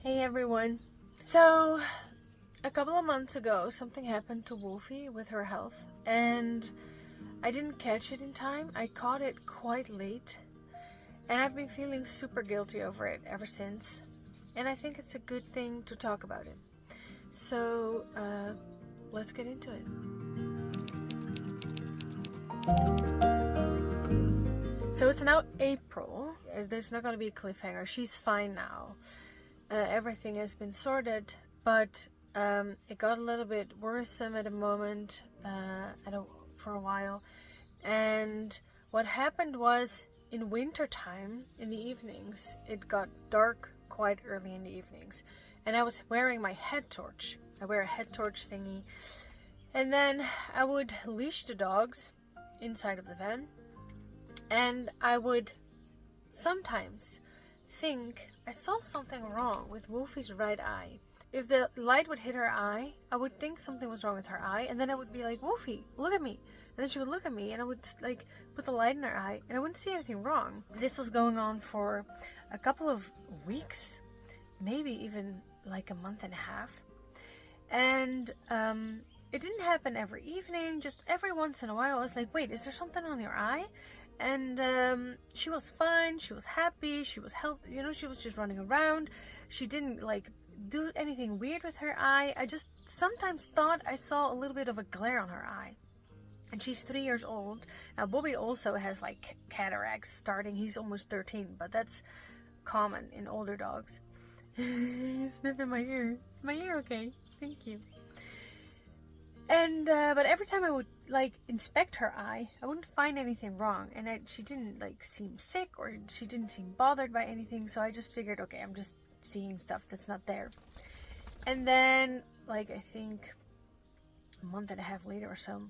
Hey everyone. So, a couple of months ago, something happened to Wolfie with her health, and I didn't catch it in time. I caught it quite late, and I've been feeling super guilty over it ever since. And I think it's a good thing to talk about it. So, let's get into it. So it's now April. There's not going to be a cliffhanger. She's fine now. Everything has been sorted, but it got a little bit worrisome at a moment for a while. And what happened was, in winter time, in the evenings, it got dark quite early in the evenings, and I was wearing my head torch. I wear a head torch thingy, and then I would leash the dogs inside of the van, and I would sometimes think I saw something wrong with Wolfie's right eye. If the light would hit her eye, I would think something was wrong with her eye, and then I would be like, Wolfie, look at me. And then she would look at me, and I would like put the light in her eye, and I wouldn't see anything wrong. This was going on for a couple of weeks, maybe even like a month and a half. And it didn't happen every evening, just every once in a while. I was like, wait, is there something on your eye? And she was fine, she was happy, she was healthy, she was just running around. She didn't like do anything weird with her eye. I just sometimes thought I saw a little bit of a glare on her eye. And she's 3 years old. Now Bobby also has like cataracts starting. He's almost 13, but that's common in older dogs. Sniffing my ear. Is my ear okay? Thank you. And but every time I would like inspect her eye, I wouldn't find anything wrong, and she didn't like seem sick, or she didn't seem bothered by anything. So I just figured, okay, I'm just seeing stuff that's not there. And then, like, I think a month and a half later or so,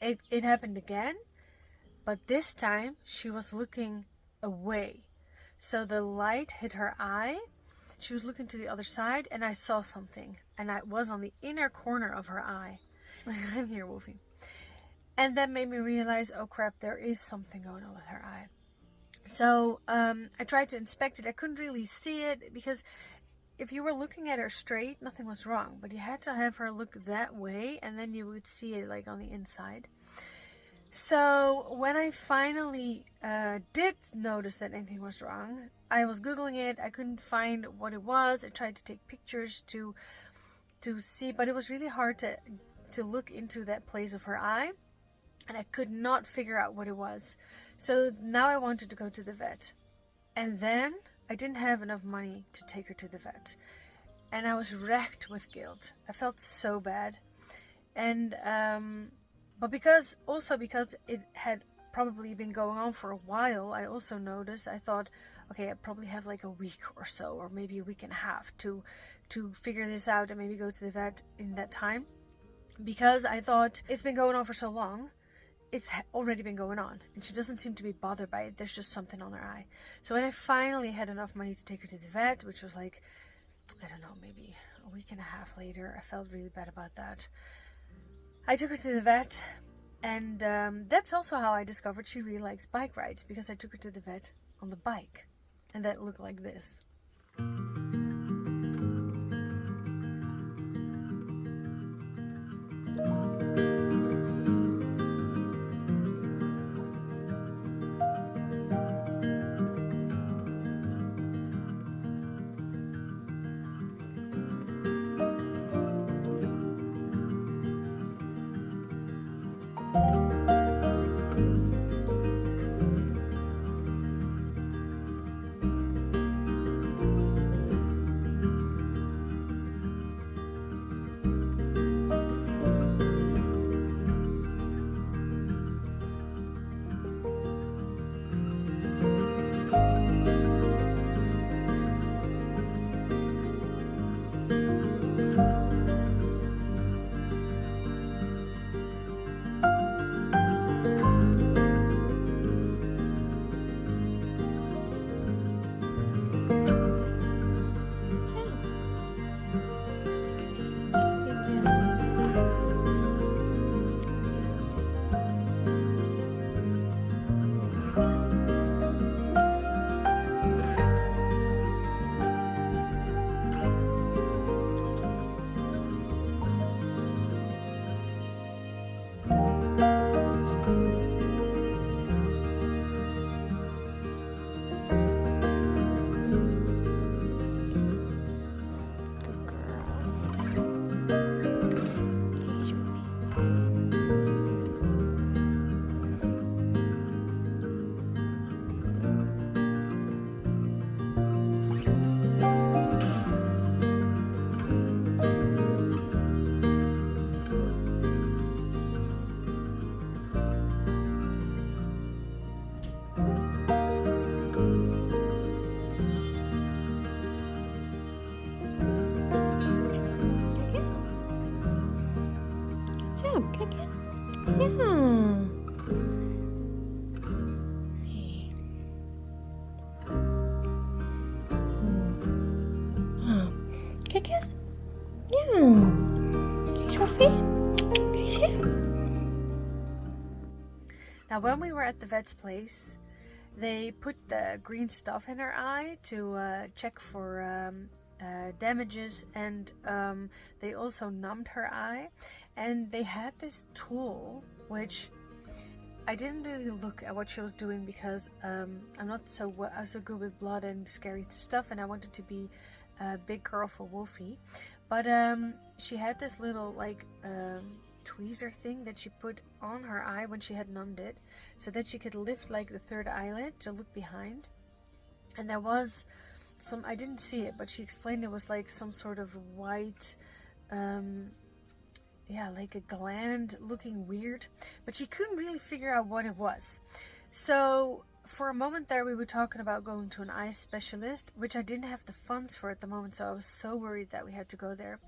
it happened again, but this time she was looking away. So the light hit her eye. She was looking to the other side, and I saw something, and I was on the inner corner of her eye. I'm here, Wolfie. And that made me realize, oh crap, there is something going on with her eye. So I tried to inspect it. I couldn't really see it, because if you were looking at her straight, nothing was wrong, but you had to have her look that way, and then you would see it like on the inside. So when I finally did notice that anything was wrong, I was Googling it. I couldn't find what it was. I tried to take pictures to see, but it was really hard to look into that place of her eye, and I could not figure out what it was. So now I wanted to go to the vet, and then I didn't have enough money to take her to the vet, and I was wrecked with guilt. I felt so bad, and but because it had probably been going on for a while, I also noticed, I thought, okay, I probably have like a week or so, or maybe a week and a half to figure this out and maybe go to the vet in that time. Because I thought, it's been going on for so long, it's already been going on, and she doesn't seem to be bothered by it. There's just something on her eye. So when I finally had enough money to take her to the vet, which was like, I don't know, maybe a week and a half later, I felt really bad about that. I took her to the vet, and that's also how I discovered she really likes bike rides, because I took her to the vet on the bike, and that looked like this. Hey. Kijk eens. Ja. Kijk, Sophie. Kijk eens. Now, when we were at the vet's place, they put the green stuff in her eye to check for damages, and they also numbed her eye, and they had this tool which I didn't really look at what she was doing because I'm not so good with blood and scary stuff, and I wanted to be a big girl for Wolfie, but she had this little like tweezer thing that she put on her eye when she had numbed it, so that she could lift like the third eyelid to look behind. And there was some, I didn't see it, but she explained it was like some sort of white yeah, like a gland looking weird, but she couldn't really figure out what it was. So for a moment there we were talking about going to an eye specialist, which I didn't have the funds for at the moment, so I was so worried that we had to go there.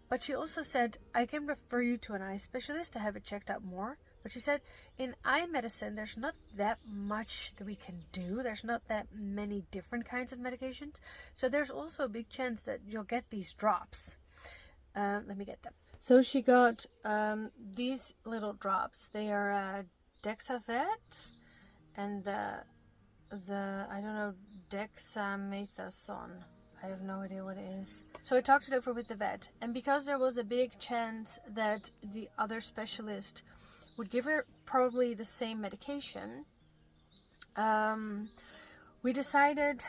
But she also said, I can refer you to an eye specialist to have it checked out more. But she said, in eye medicine, there's not that much that we can do. There's not that many different kinds of medications. So there's also a big chance that you'll get these drops. Let me get them. So she got these little drops. They are Dexavet and the I don't know, dexamethasone. I have no idea what it is. So I talked it over with the vet, and because there was a big chance that the other specialist would give her probably the same medication, we decided,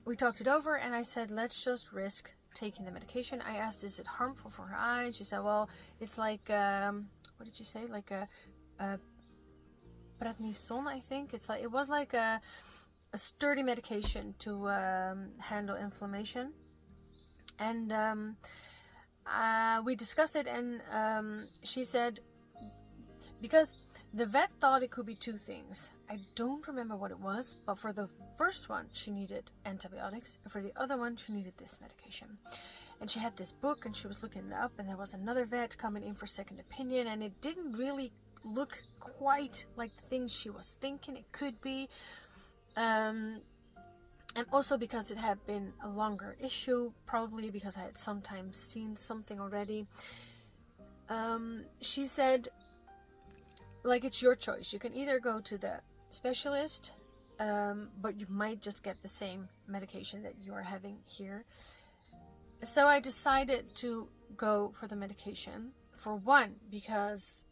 we talked it over, and I said, let's just risk taking the medication. I asked, is it harmful for her eye? And she said, well, it's like, what did you say? Like a prednisone, I think. It was like a sturdy medication to handle inflammation. And we discussed it, and she said, because the vet thought it could be two things. I don't remember what it was, but for the first one she needed antibiotics, and for the other one she needed this medication. And she had this book and she was looking it up, and there was another vet coming in for second opinion, and it didn't really look quite like the things she was thinking it could be. And also because it had been a longer issue, probably because I had sometimes seen something already. She said, like, it's your choice. You can either go to the specialist, but you might just get the same medication that you are having here. So I decided to go for the medication, for one, because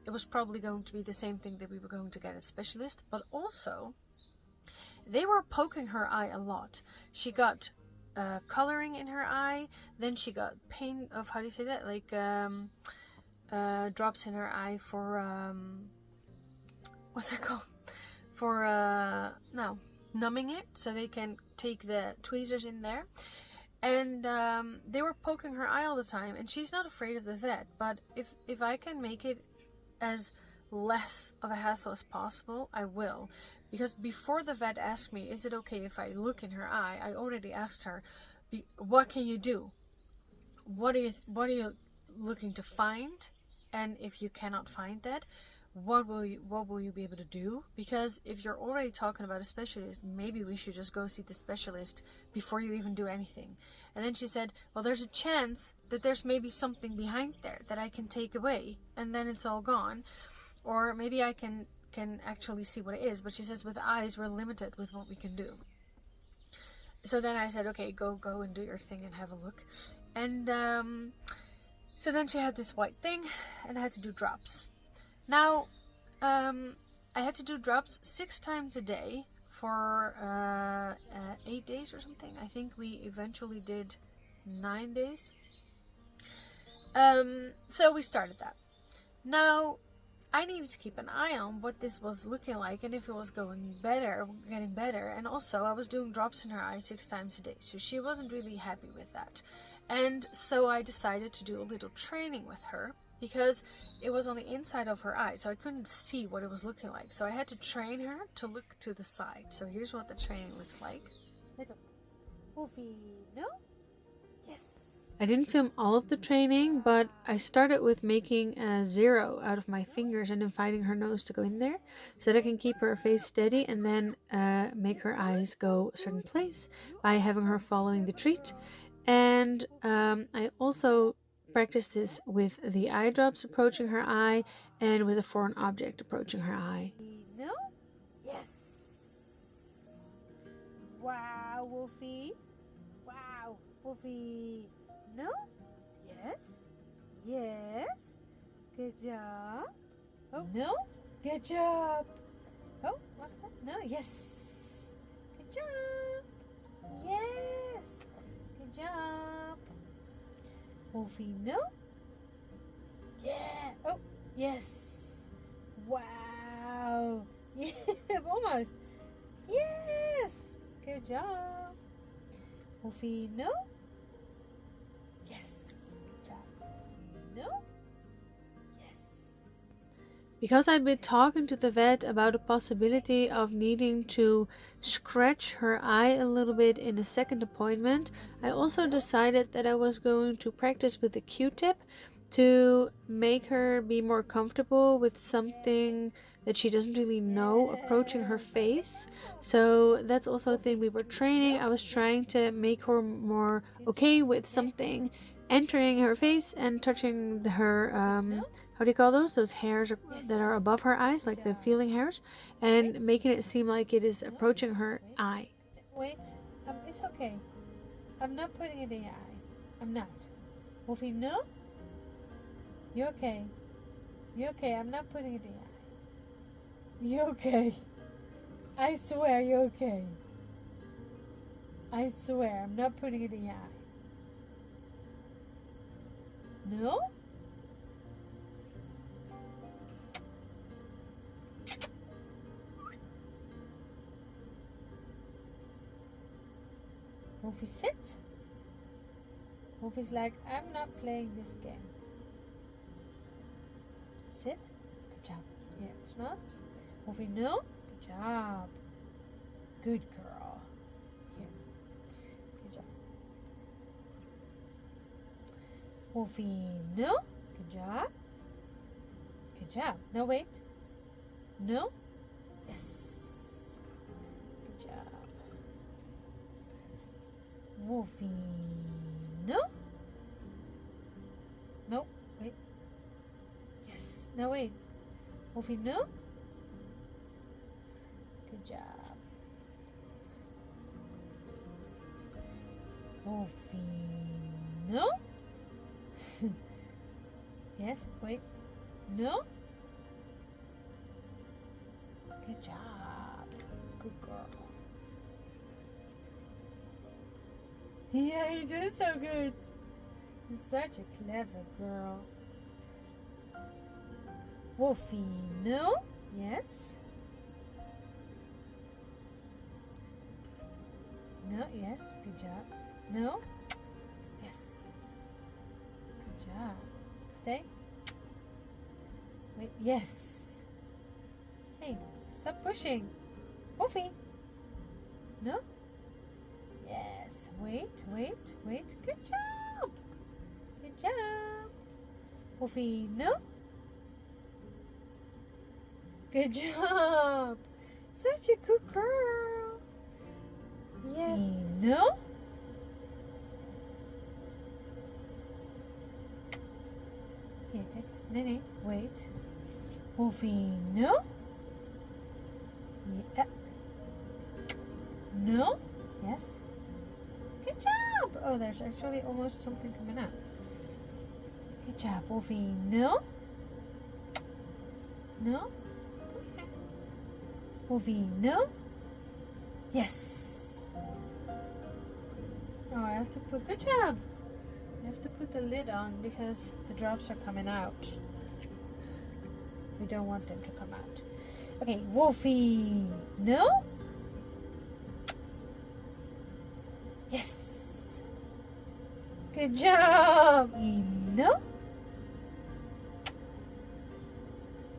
it was probably going to be the same thing that we were going to get at specialist, but also they were poking her eye a lot. She got coloring in her eye, then she got pain of, how do you say that, like drops in her eye for what's that called, for no, numbing it, so they can take the tweezers in there. And they were poking her eye all the time, and she's not afraid of the vet, but if I can make it as less of a hassle as possible, I will. Because before the vet asked me, is it okay if I look in her eye, I already asked her, what can you do? What are you looking to find? And if you cannot find that, what will you be able to do? Because if you're already talking about a specialist, maybe we should just go see the specialist before you even do anything. And then she said, well, there's a chance that there's maybe something behind there that I can take away, and then it's all gone. Or maybe I can actually see what it is. But she says, with eyes, we're limited with what we can do. So then I said, okay, go and do your thing and have a look. And so then she had this white thing, and I had to do drops. Now, I had to do drops 6 times a day for 8 days or something. I think we eventually did 9 days. So we started that. Now, I needed to keep an eye on what this was looking like and if it was getting better. And also, I was doing drops in her eye 6 times a day, so she wasn't really happy with that. And so I decided to do a little training with her, because it was on the inside of her eye, so I couldn't see what it was looking like. So I had to train her to look to the side. So here's what the training looks like. Little Wolfie, no? Yes. I didn't film all of the training, but I started with making a 0 out of my fingers and inviting her nose to go in there so that I can keep her face steady, and then make her eyes go a certain place by having her following the treat. And I also practiced this with the eye drops approaching her eye and with a foreign object approaching her eye. No? Yes. Wow, Wolfie. Wow, Wolfie. No? Yes. Yes. Good job. Oh, no? Good job. Oh, wacht even. No, yes. Good job. Yes. Good job. Wolfie, no? Yeah. Oh, yes. Wow. Yeah, almost. Yes. Good job. Wolfie, no? Yes. Good job. No? Yes. Because I'd been talking to the vet about the possibility of needing to scratch her eye a little bit in a second appointment, I also decided that I was going to practice with the Q-tip to make her be more comfortable with something that she doesn't really know approaching her face. So that's also a thing we were training. I was trying to make her more okay with something entering her face and touching her how do you call those hairs that are above her eyes, like the feeling hairs, and making it seem like it is approaching her eye. Wait, it's okay. I'm not putting it in your eye. I'm not. Wolfie, no? You're okay. You're okay. I'm not putting it in your eye. You're okay. I swear you're okay. I swear I'm not putting it in your eye. No? Wolfie, sit. Wolfie's like, I'm not playing this game. Sit. Good job. Here, smell. Wolfie, no? Good job. Good girl. Here. Good job. Wolfie, no? Good job. Good job. No, wait. No? Yes. Good job. Wolfie, no? No, wait. Yes. No, wait. Wolfie, no? Good job. Wolfie, no? Yes, wait. No? Good job. Good girl. Yeah, you do so good. You're such a clever girl. Wolfie, no? Yes? No, yes. Good job. No? Yes. Good job. Stay. Wait, yes. Hey, stop pushing. Wolfie. No? Yes. Wait, wait, wait. Good job. Good job. Wolfie, no? Good job. Such a good girl. Yeah. No? Here, take this. Nene, wait. Wolfie, no? Yeah. No? Yes. Good job. Oh, there's actually almost something coming out. Good job, Wolfie. No? No? Wolfie, no? Yes. Oh, I have to put, good job. I have to put the lid on because the drops are coming out. We don't want them to come out. Okay, Wolfie, no? Yes. Good job. No?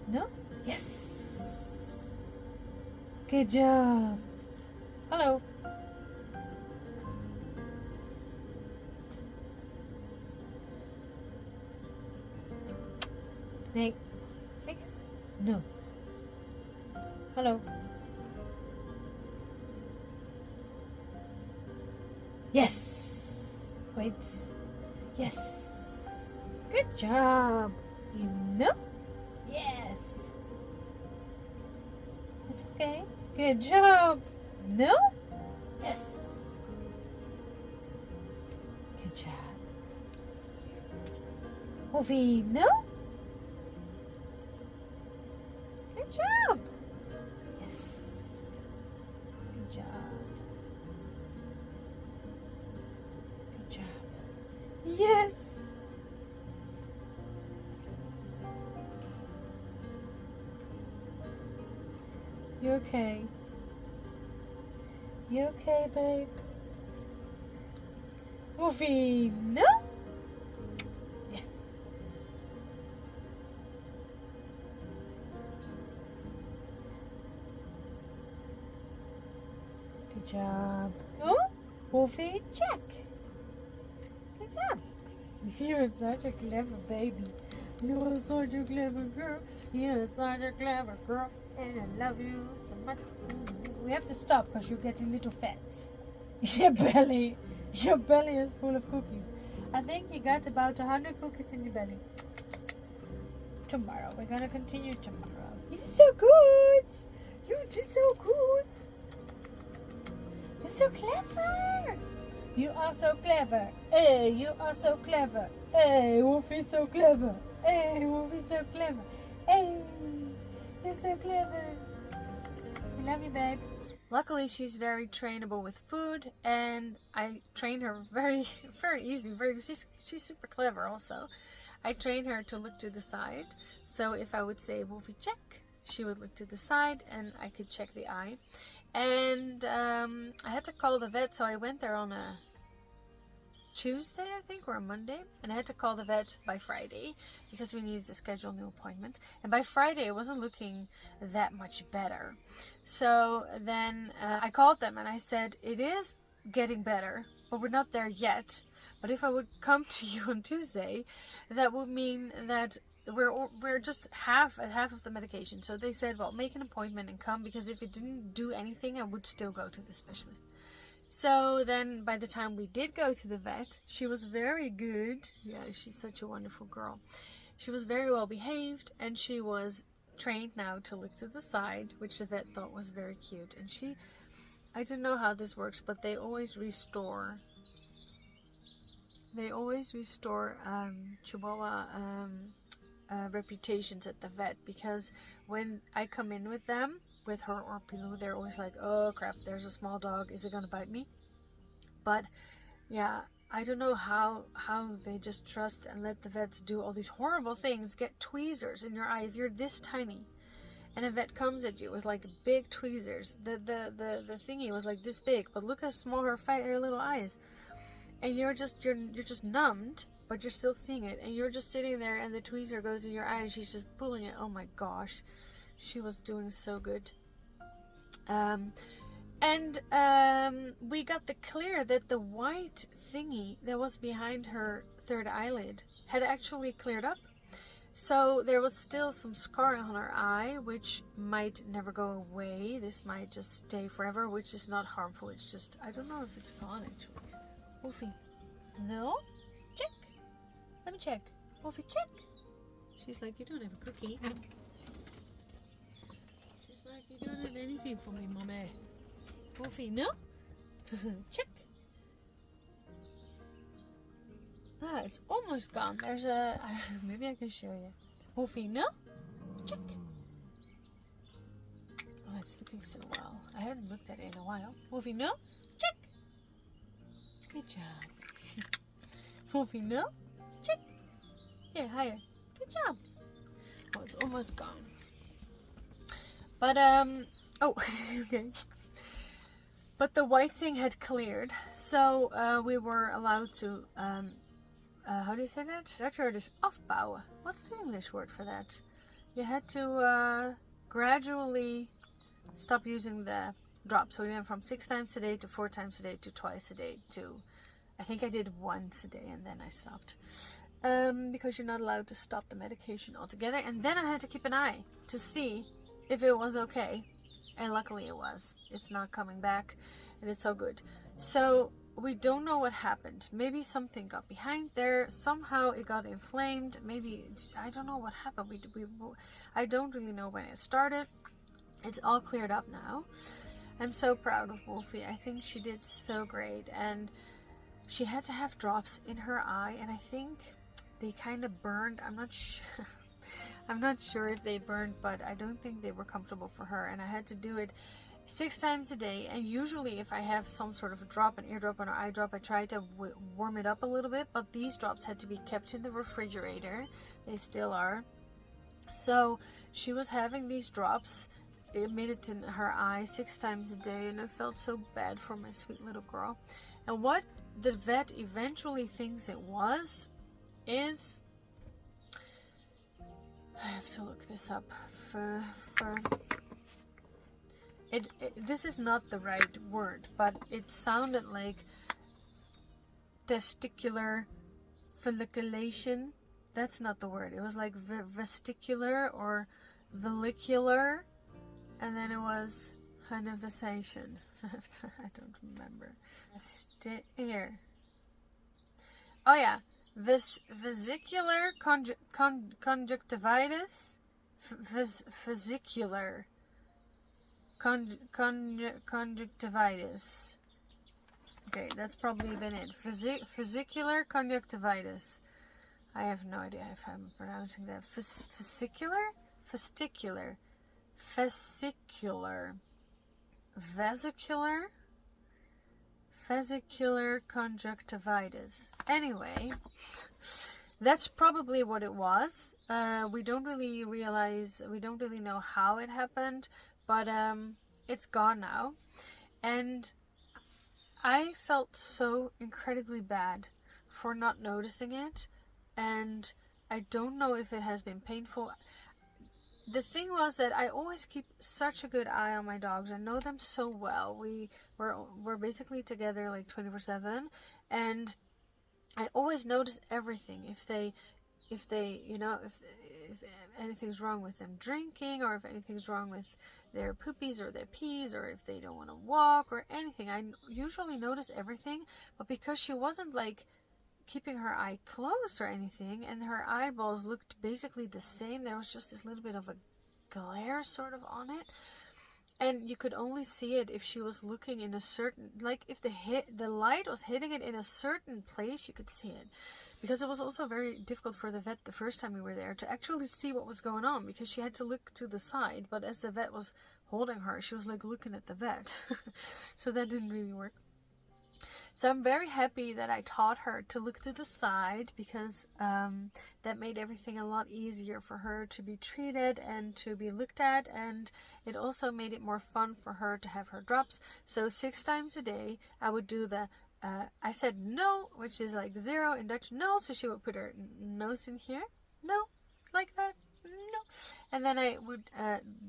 No? Yes. Good job. Hello. Nee. Kijk eens. No. Hallo. Yes. Wait. Yes. Good job. You know? Yes. It's okay. Good job. No? Yes. Good job. Hoefie, no? Good job. Yes. Good job. Good job. Yes. You okay? You okay, babe? Woofie, no? Yes. Good job. Oh? Woofie, check. Good job. You're such a clever baby. You're such a clever girl. You're such a clever girl. And I love you so much. We have to stop because you're getting little fat. Your belly is full of cookies. I think you got about 100 cookies in your belly. Tomorrow, we're gonna continue tomorrow. You did so good. You did so good. You're so clever. You are so clever. Hey, you are so clever. Hey, Wolfie's so clever. Hey, Wolfie's so clever. Hey, you're so clever. I love you, babe. Luckily, she's very trainable with food, and I train her very easy. She's super clever also. I train her to look to the side. So if I would say Wolfie check, she would look to the side, and I could check the eye. And I had to call the vet, so I went there on a Tuesday, I think, or a Monday, and I had to call the vet by Friday because we needed to schedule a new appointment. And by Friday, it wasn't looking that much better. So then I called them and I said, it is getting better, but we're not there yet. But if I would come to you on Tuesday, that would mean that we're just half of the medication. So they said, well, make an appointment and come, because if it didn't do anything, I would still go to the specialist. So then by the time we did go to the vet, she was very good. Yeah, she's such a wonderful girl. She was very well behaved, and she was trained now to look to the side, which the vet thought was very cute. And I don't know how this works, but they always restore Chihuahua reputations at the vet, because when I come in with them, with her or Pilou, they're always like, oh crap, there's a small dog, is it gonna bite me? But yeah, I don't know how they just trust and let the vets do all these horrible things, get tweezers in your eye if you're this tiny, and a vet comes at you with like big tweezers. The thingy was like this big, but look how small her little eyes, and you're just numbed, but you're still seeing it, and you're just sitting there, and the tweezer goes in your eye, and she's just pulling it. Oh my gosh, she was doing so good. We got the clear that the white thingy that was behind her third eyelid had actually cleared up. So there was still some scarring on her eye, which might never go away. This might just stay forever, which is not harmful. It's just, I don't know if it's gone actually. Wolfie, no? Check. Let me check. Wolfie, check. She's like, you don't have a cookie. She's like, you don't have anything for me, mommy. Wolfie, no? Check. Ah, it's almost gone. There's a... maybe I can show you. Wolfie, no? Check. Oh, it's looking so well. I hadn't looked at it in a while. Wolfie, no? Check. Good job. Wolfie, no? Check. Yeah, higher. Good job. Oh, it's almost gone. But, oh, okay. But the white thing had cleared, so we were allowed to, how do you say that? That word is afbouwen. What's the English word for that? You had to gradually stop using the drop. So we went from 6 times a day to 4 times a day to twice a day to, I think I did once a day and then I stopped. because you're not allowed to stop the medication altogether. And then I had to keep an eye to see if it was okay, and luckily it was. It's not coming back, and it's so good. So we don't know what happened. Maybe something got behind there. Somehow it got inflamed. Maybe, I don't know what happened. I don't really know when it started. It's all cleared up now. I'm so proud of Wolfie. I think she did so great, and she had to have drops in her eye, and I think they kind of burned. I'm not sure. I'm not sure if they burned, but I don't think they were comfortable for her, and I had to do it 6 times a day. And usually if I have some sort of a drop, an eardrop or an eye drop, I try to warm it up a little bit, but these drops had to be kept in the refrigerator. They still are. So she was having these drops. It made it in her eye 6 times a day, and I felt so bad for my sweet little girl. And what the vet eventually thinks it was is, I have to look this up for this is not the right word, but it sounded like testicular folliculation. That's not the word. It was like vesticular or follicular, and then it was hernivisation. I don't remember. Here. Oh yeah, vesicular conjunctivitis, vesicular conjunctivitis. Okay, that's probably been it. Vesicular conjunctivitis. I have no idea if I'm pronouncing that. Vesicular, vesicular conjunctivitis. Anyway, that's probably what it was. We don't really know how it happened, but it's gone now. And I felt so incredibly bad for not noticing it, and I don't know if it has been painful. The thing was that I always keep such a good eye on my dogs. I know them so well. We're basically together like 24/7, and I always notice everything. If anything's wrong with them drinking, or if anything's wrong with their poopies or their pees, or if they don't want to walk or anything, I usually notice everything. But because she wasn't like keeping her eye closed or anything, and her eyeballs looked basically the same, there was just this little bit of a glare sort of on it, and you could only see it if she was looking in a certain, like if the light was hitting it in a certain place, you could see it. Because it was also very difficult for the vet the first time we were there to actually see what was going on, because she had to look to the side, but as the vet was holding her, she was like looking at the vet. So that didn't really work. So I'm very happy that I taught her to look to the side, because that made everything a lot easier for her to be treated and to be looked at, and it also made it more fun for her to have her drops. So 6 times a day I would do the I said no, which is like 0 in Dutch, no, so she would put her nose in here, no, like that, no, and then I would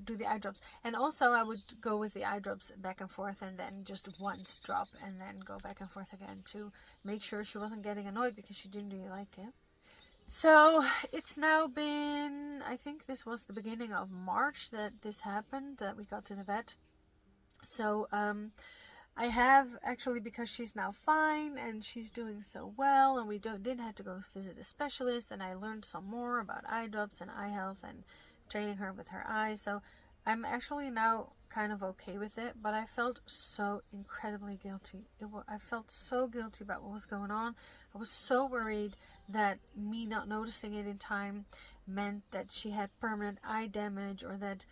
do the eye drops, and also I would go with the eye drops back and forth, and then just once drop and then go back and forth again to make sure she wasn't getting annoyed, because she didn't really like it. So it's now been, I think this was the beginning of March that this happened, that we got to the vet. So I have actually, because she's now fine and she's doing so well, and we didn't have to go visit a specialist, and I learned some more about eye drops and eye health and training her with her eyes. So I'm actually now kind of okay with it, but I felt so incredibly guilty. I felt so guilty about what was going on. I was so worried that me not noticing it in time meant that she had permanent eye damage, or that,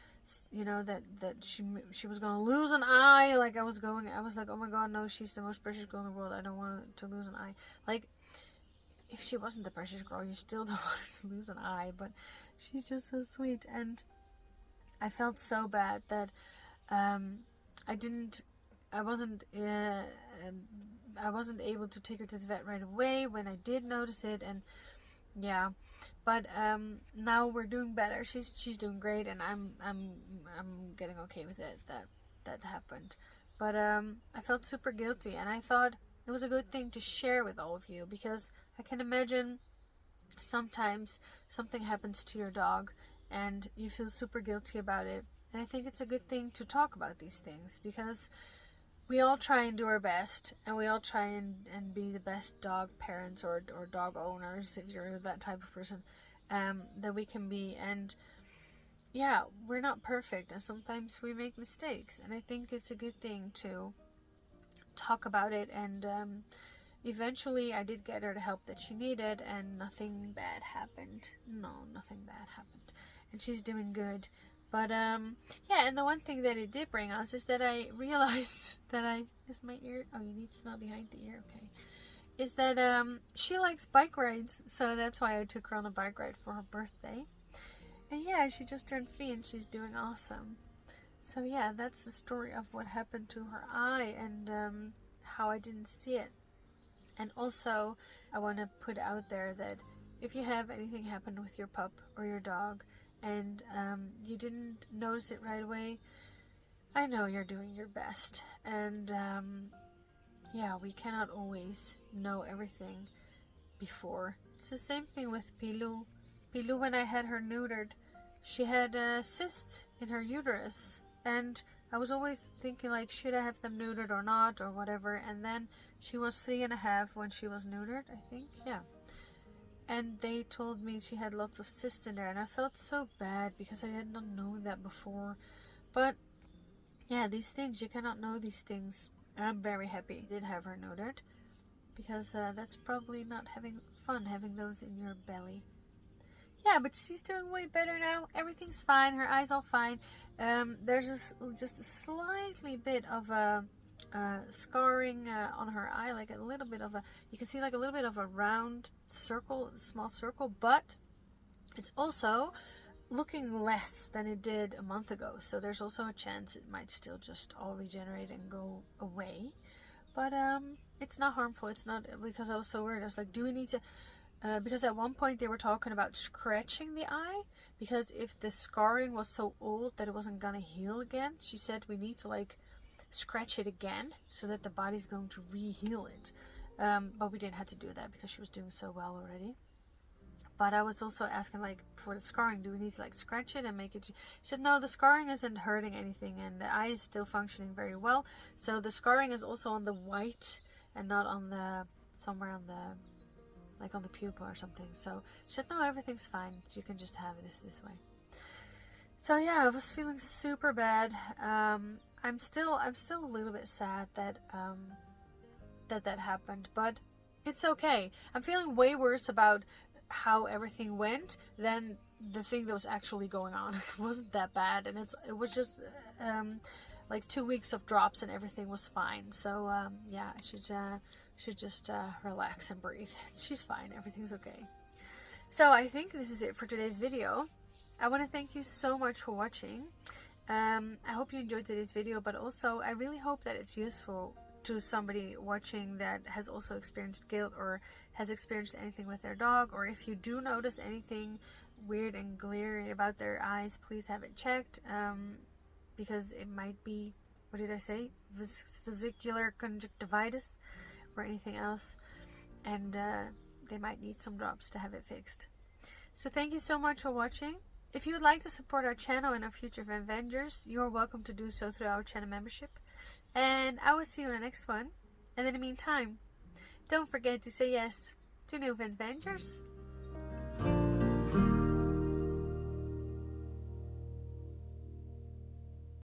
you know, that she was going to lose an eye. Like I was like, oh my god, no, she's the most precious girl in the world, I don't want to lose an eye. Like, if she wasn't the precious girl, you still don't want her to lose an eye, but she's just so sweet. And I felt so bad that I wasn't able to take her to the vet right away when I did notice it. And yeah, but now we're doing better. She's doing great, and I'm getting okay with it that happened. But I felt super guilty, and I thought it was a good thing to share with all of you, because I can imagine sometimes something happens to your dog and you feel super guilty about it. And I think it's a good thing to talk about these things, because we all try and do our best, and we all try and be the best dog parents or dog owners, if you're that type of person, that we can be. And yeah, we're not perfect, and sometimes we make mistakes, and I think it's a good thing to talk about it. And eventually I did get her the help that she needed, and nothing bad happened. No, nothing bad happened, and she's doing good. But yeah, and the one thing that it did bring us is that I realized that is my ear, oh, you need to smell behind the ear, okay, is that she likes bike rides, so that's why I took her on a bike ride for her birthday. And yeah, she just turned 3 and she's doing awesome. So yeah, that's the story of what happened to her eye, and how I didn't see it. And also, I want to put out there that if you have anything happen with your pup or your dog, and you didn't notice it right away, I know you're doing your best. And yeah, we cannot always know everything before. It's the same thing with Pilou. Pilou, when I had her neutered, she had cysts in her uterus, and I was always thinking, like, should I have them neutered or not, or whatever. And then she was 3.5 when she was neutered, I think, yeah. And they told me she had lots of cysts in there, and I felt so bad because I did not know that before. But yeah, these things, you cannot know these things. And I'm very happy I did have her neutered, because that's probably not having fun having those in your belly. Yeah, but she's doing way better now. Everything's fine. Her eye's all fine. There's just a slightly bit of a scarring on her eye, like a little bit of a, you can see like a little bit of a round circle, small circle, but it's also looking less than it did a month ago. So there's also a chance it might still just all regenerate and go away. But it's not harmful. It's not, because I was so worried. I was like, do we need to... because at one point they were talking about scratching the eye, because if the scarring was so old that it wasn't gonna heal again, she said we need to like scratch it again so that the body's going to re-heal it. But we didn't have to do that because she was doing so well already. But I was also asking, like, for the scarring, do we need to like scratch it and make it? She said no, the scarring isn't hurting anything, and the eye is still functioning very well. So the scarring is also on the white and not on the, somewhere on the, like on the pupa or something. So she said no, everything's fine, you can just have this way. So yeah, I was feeling super bad. I'm still a little bit sad that that happened, but it's okay. I'm feeling way worse about how everything went than the thing that was actually going on. It wasn't that bad, and it was just like 2 weeks of drops and everything was fine. So yeah, I should just relax and breathe. She's fine, everything's okay. So I think this is it for today's video. I want to thank you so much for watching. I hope you enjoyed today's video, but also I really hope that it's useful to somebody watching that has also experienced guilt or has experienced anything with their dog. Or if you do notice anything weird and glary about their eyes, please have it checked, because it might be, what did I say, vesicular conjunctivitis or anything else, and they might need some drops to have it fixed. So thank you so much for watching. If you would like to support our channel and our future Vanlife, you're welcome to do so through our channel membership. And I will see you in the next one. And in the meantime, don't forget to say yes to Newvanventures.